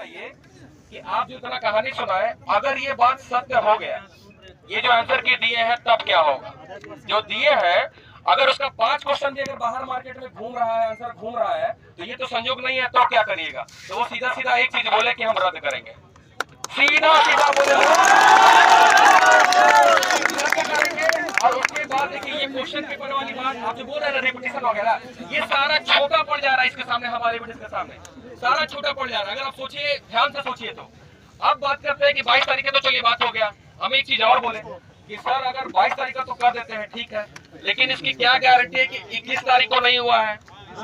बताइए कि आप जो इतना कहानी सुनाए, अगर ये बात सत्य हो गया, ये जो आंसर की दिए हैं तब क्या होगा? जो दिए हैं अगर उसका 5 क्वेश्चन भी अगर बाहर मार्केट में घूम रहा है, आंसर घूम रहा है, तो ये तो संयोग नहीं है, तो क्या करिएगा? तो वो सीधा सीधा एक चीज बोले कि हम रद्द करेंगे, सीधा सीधा बोले करेंगे। और उसके बाद देखिए ये क्वेश्चन पेपर वाली बात आप जो बोल रहे हैं रेपिटेशन वगैरह, ये सारा छोटा पड़ जा रहा है इसके सामने, हमारे एविडेंस के सामने सारा छोटा पड़ जा रहा है। अगर आप सोचिए, ध्यान से सोचिए। तो अब बात करते हैं कि 22 तारीख है, तो चलिए बात हो गया। हम एक चीज और बोले कि सर अगर 22 तारीख का तो कर देते हैं, ठीक है, लेकिन इसकी क्या गारंटी है कि 21 तारीख को नहीं हुआ है?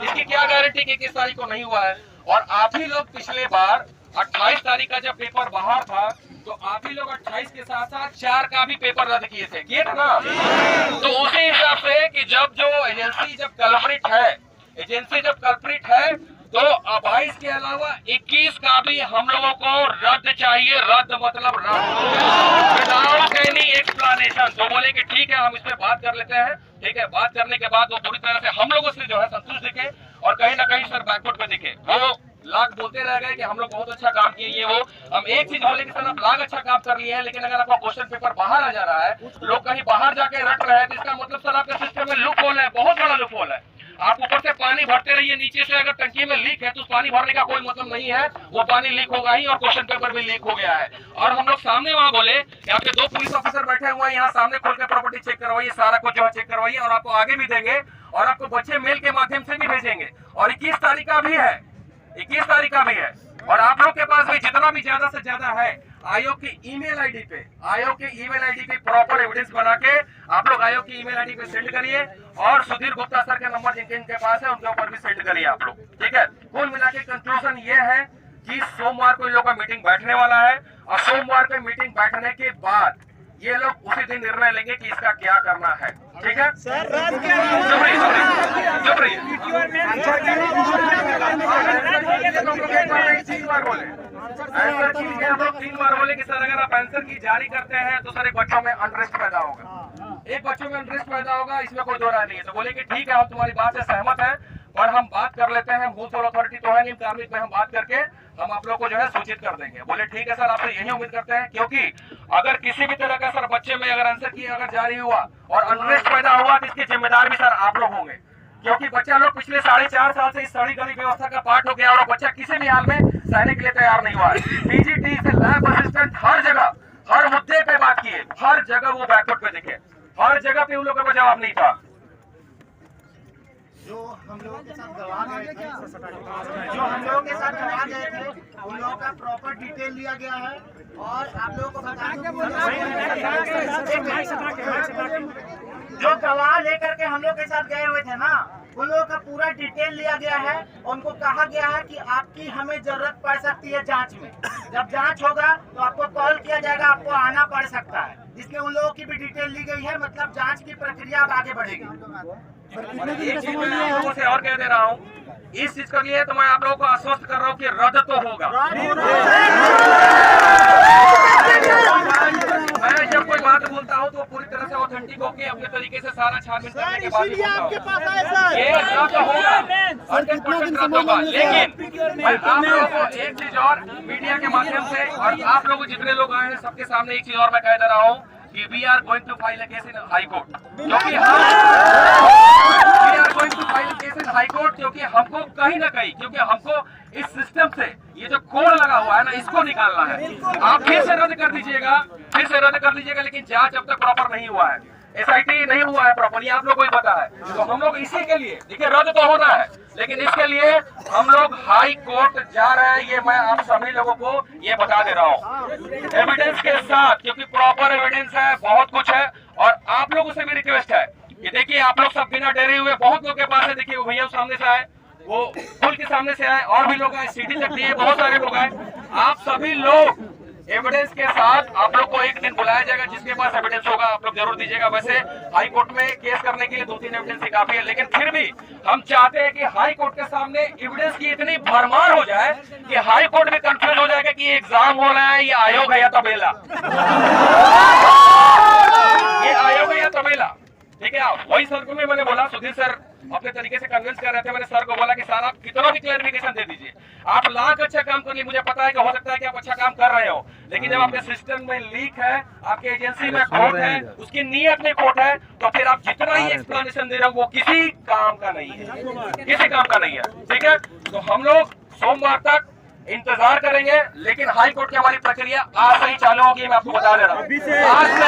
इसकी क्या गारंटी कि 21 तारीख को नहीं हुआ है? और आप ही लोग पिछले बार 28 तारीख का जब पेपर बाहर था, तो आप ही लोग 28 के साथ साथ 4 का भी पेपर रद्द किए थे, किए थे ना? तो उसी हिसाब से कि जब जो एजेंसी जब कल्प्रिट है, एजेंसी जब कल्प्रिट है, तो 22 के अलावा 21 का भी हम लोगों को रद्द चाहिए। रद्द मतलब रद्द विदाउट एनी एक्सप्लेनेशन। तो बोले कि ठीक है, हम इस पे बात कर लेते हैं। ठीक है, बात करने के बाद वो पूरी तरह से हम लोगों से जो है संतुष्ट दिखे, और कहीं ना कहीं सर बैकवर्ड पे दिखे। वो लाख बोलते रह गए कि हम लोग बहुत अच्छा काम किए, ये वो। हम एक चीज बोले कि सर आप लाख अच्छा काम कर लिए हैं, लेकिन अगर आपका क्वेश्चन पेपर बाहर आ जा रहा है, लोग कहीं बाहर जाके रट रहे हैं, तो इसका मतलब सर आपके सिस्टम में लूप होल है, बहुत बड़ा लूप होल है। आप ऊपर से पानी भरते रहिए, नीचे से अगर टंकी में लीक है तो उस पानी भरने का कोई मतलब नहीं है, वो पानी लीक होगा ही, और क्वेश्चन पेपर भी लीक हो गया है। और हम लोग सामने वहां बोले कि आपके 2 पुलिस ऑफिसर बैठे हुए हैं यहाँ सामने, खोल के प्रॉपर्टी चेक करवाइए, सारा कुछ जो है चेक करवाइए, और आपको आगे भी देंगे, और आपको बच्चे मेल के माध्यम से भी भेजेंगे। और 21 तारीख का भी है, 21 तारीख का भी है। और आप लोग के पास भी जितना भी ज्यादा से ज्यादा है, आयोग की ईमेल आईडी पे, आयोग के ईमेल आईडी पे प्रॉपर एविडेंस बना के आप लोग आयोग की ईमेल आईडी पे सेंड करिए, और सुधीर गुप्ता सर के नंबर जिनके पास है उनके ऊपर भी सेंड करिए आप लोग। ठीक है, कुल मिला के कंक्लूजन ये है कि सोमवार को इन लोगों का मीटिंग बैठने वाला है, और सोमवार पे मीटिंग बैठने के बाद ये लोग उसी दिन निर्णय लेंगे कि इसका क्या करना है। ठीक है सर, हम लोग 3 बार बोले कि सर अगर आप आंसर की जारी करते हैं तो सर एक बच्चों में अनरेस्ट पैदा होगा, एक बच्चों में अनरेस्ट पैदा होगा, इसमें कोई दो राय नहीं है। तो बोले कि ठीक है, हम तुम्हारी बात से सहमत हैं, और हम बात कर लेते हैं, रूल्स और अथॉरिटी तो है नहीं कार्मिक में, हम बात करके हम आप लोग को जो है सूचित कर देंगे। बोले ठीक है सर, आपसे यही उम्मीद करते हैं, क्योंकि अगर किसी भी तरह का सर बच्चे में अगर आंसर की अगर जारी हुआ और अनरेस्ट पैदा हुआ, तो इसके जिम्मेदार भी सर आप लोग होंगे, क्योंकि बच्चा लोग पिछले 4.5 साल से इस सड़ी गली व्यवस्था का पार्ट हो गया, और बच्चा किसी भी हाल में सहने के लिए तैयार नहीं हुआ है। पीजीटी से लैब असिस्टेंट हर जगह, हर मुद्दे पे बात किए, हर जगह वो बैकवर्ड पे दिखे, हर जगह पे उन लोगों का जवाब नहीं था। जो हम लोगों के साथ गवाह गए थे, उन लोगों का प्रॉपर डिटेल लिया गया है, और आप लोगों को बता जो गवाह लेकर के हम लोग के साथ गए हुए थे ना, उन लोगों का पूरा डिटेल लिया गया है। उनको कहा गया है कि आपकी हमें जरूरत पड़ सकती है जांच में, जब जांच होगा तो आपको कॉल किया जाएगा, आपको आना पड़ सकता है, जिसमें उन लोगों की भी डिटेल ली गई है। मतलब जांच की प्रक्रिया अब आगे बढ़ेगी। एक चीज मैं आप लोगों से और कह दे रहा हूँ, इस चीज के लिए तो मैं आप लोगों को आश्वस्त कर रहा हूँ कि रद्द तो होगा। मैं जब कोई बात बोलता हूँ तो पूरी तरह से ऑथेंटिक होके अपने तरीके से सारा छानबीन करने के बाद ये रद्द होगा, 100% रद्द होगा। लेकिन मैं आप लोगों को एक चीज और मीडिया के माध्यम से, और आप लोग जितने लोग आए हैं सबके सामने एक चीज और मैं कह दे रहा हूँ कि we are going to file a case in high court, क्योंकि क्योंकि हमको कहीं ना कहीं, क्योंकि हमको इस सिस्टम से ये जो कोड लगा हुआ है ना, इसको निकालना है। आप फिर से रद्द कर दीजिएगा, फिर से रद्द कर दीजिएगा, लेकिन जांच अब तक प्रॉपर नहीं हुआ है, एसआईटी नहीं हुआ है प्रॉपर, ये आप लोग को ही पता है। तो हम लोग इसी के लिए, देखिए रद्द तो होना है, लेकिन इसके लिए हम लोग हाई कोर्ट जा रहे हैं, ये मैं आप सभी लोगों को ये बता दे रहा हूँ एविडेंस के साथ, क्योंकि प्रॉपर एविडेंस है, बहुत कुछ है। और आप लोगों से भी रिक्वेस्ट है कि देखिए आप लोग सब बिना डरे हुए, बहुत लोग के पास है, देखिए वो भैया सामने से आए, वो पुल के सामने से आए, और भी लोग आए, सीढ़ी तक दिए, बहुत सारे लोग आए। आप सभी लोग एविडेंस के साथ, आप लोग को एक दिन बुलाया जाएगा, जिसके पास एविडेंस होगा आप लोग जरूर दीजिएगा। वैसे हाई कोर्ट में केस करने के लिए 2-3 एविडेंस ही काफी है, लेकिन फिर भी हम चाहते हैं कि हाई कोर्ट के सामने एविडेंस की इतनी भरमार हो जाए कि हाई कोर्ट में कंफ्यूज हो जाएगा कि ये एग्जाम हो रहा है, ये आयोग है या तबेला, ये आयोग है या तबेला। ठीक है, वही सर्कल में मैंने बोला सुधीर सर अपने तरीके से कन्विंस कर रहे थे। मैंने सर को बोला कि सर आप कितना भी क्लैरिफिकेशन दे दीजिए, आप लाख अच्छा काम करिए, मुझे पता है कि हो सकता है कि आप अच्छा काम कर रहे हो, लेकिन जब आपके सिस्टम में लीक है, आपके एजेंसी में खोट है, उसकी नीयत में खोट है, तो फिर आप जितना ही एक्सप्लेनेशन दे रहे हो वो किसी काम का नहीं है, किसी काम का नहीं है। ठीक है, तो हम लोग सोमवार तक इंतजार करेंगे, लेकिन हाई कोर्ट की हमारी प्रक्रिया आज से ही चालू होगी, मैं आपको बता दे रहा हूँ, आज से।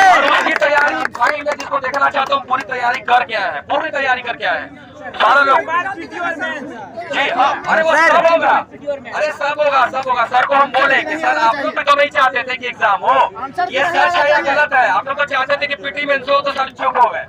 और उसकी तैयारी भाई मैं जिसको देखना चाहता हूँ पूरी तैयारी करके आया है, पूरी तैयारी करके आया है सारा लोग। जी हाँ, अरे वो सब होगा, अरे सब होगा, सब होगा। सर को हम बोले कि सर आप लोग तो नहीं चाहते थे कि एग्जाम हो, ये सच है या गलत है? आप लोग तो चाहते थे कि पीटी मेंस हो, तो सर चुप हो गए,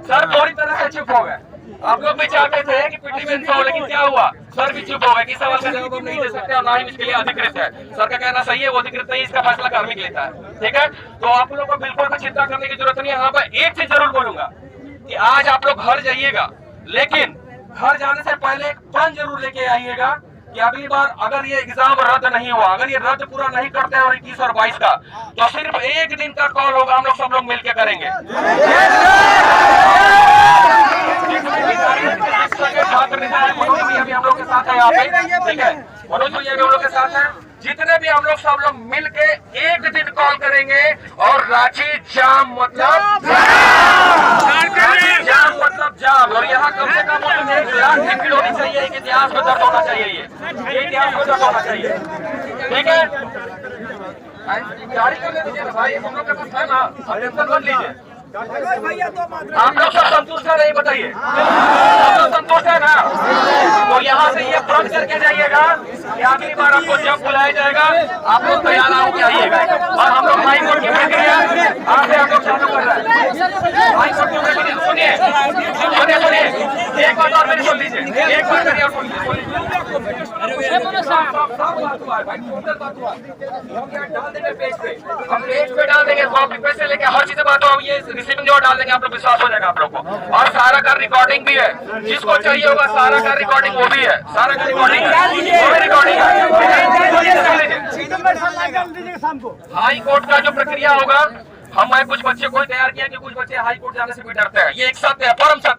सर पूरी तरह से चुप हो गए। आप लोग भी चाहते थे कि पीटी मेंस हो, लेकिन क्या हुआ, सर भी चुप हो गए कि सवाल का जवाब हम नहीं दे सकते और ना ही इसके लिए अधिकृत है। सर का कहना सही है, वो अधिकृत नहीं, इसका फैसला कार्मिक लेता है। ठीक है, तो आप लोगों को बिल्कुल भी चिंता करने की जरूरत नहीं है। हाँ, मैं एक चीज जरूर बोलूंगा कि आज आप लोग घर जाइएगा, लेकिन घर जाने से पहले एक पेन जरूर लेके आइएगा कि अगली बार अगर ये एग्जाम रद्द नहीं हुआ, अगर ये रद्द पूरा नहीं करते हैं और 21 और 22 का, तो सिर्फ एक दिन का कॉल होगा, हम लोग सब लोग मिलकर करेंगे। छात्र मनोज भैया भी हम लोग के साथ है यहाँ पे, ठीक है, मनोज भैया भी हम लोग के साथ है। जितने भी हम लोग सब लोग मिल के एक दिन कॉल करेंगे और रांची जाम मतलब जाम मतलब जाम, और यहाँ कम से कम 1 लाख की भीड़ होनी चाहिए, एक इतिहास में दर्ज होना चाहिए, ये इतिहास में दर्ज होना चाहिए। ठीक है, जारी करने दीजिए ना भाई, हम लोग के पास है ना, टेंशन मत लीजिए। आप लोग सब संतुष्ट है, नहीं बताइए, सब संतुष्ट है ना? तो यहाँ से ये प्रण करके जाइएगा कि अगली बार आपको जब बुलाया जाएगा आप लोग तैयार होकर आइएगा। और हम लोग हाई कोर्ट की प्रक्रिया आज से हम लोग चालू कर रहे हैं। हाई कोर्ट की प्रक्रिया सुनिए, सुनिए, सुनिए, एक बात और मेरी सुन लीजिए, एक बात करिए और सुनिए। डाल देंगे पेज पे, हम पेज पे डाल देंगे, कॉपी पेज से लेके हर चीज बात हो, ये रिसीविंग जो डाल देंगे, आप लोग विश्वास हो जाएगा आप लोग को। और सारा का रिकॉर्डिंग भी है, जिसको चाहिए होगा सारा का रिकॉर्डिंग वो भी है, सारा का रिकॉर्डिंग है, वो भी रिकॉर्डिंग है। हाई कोर्ट का जो प्रक्रिया होगा, हम कुछ बच्चे को तैयार किया कि कुछ बच्चे हाई कोर्ट जाने से भी डरते हैं, ये एक सत्य है, परम सत्य।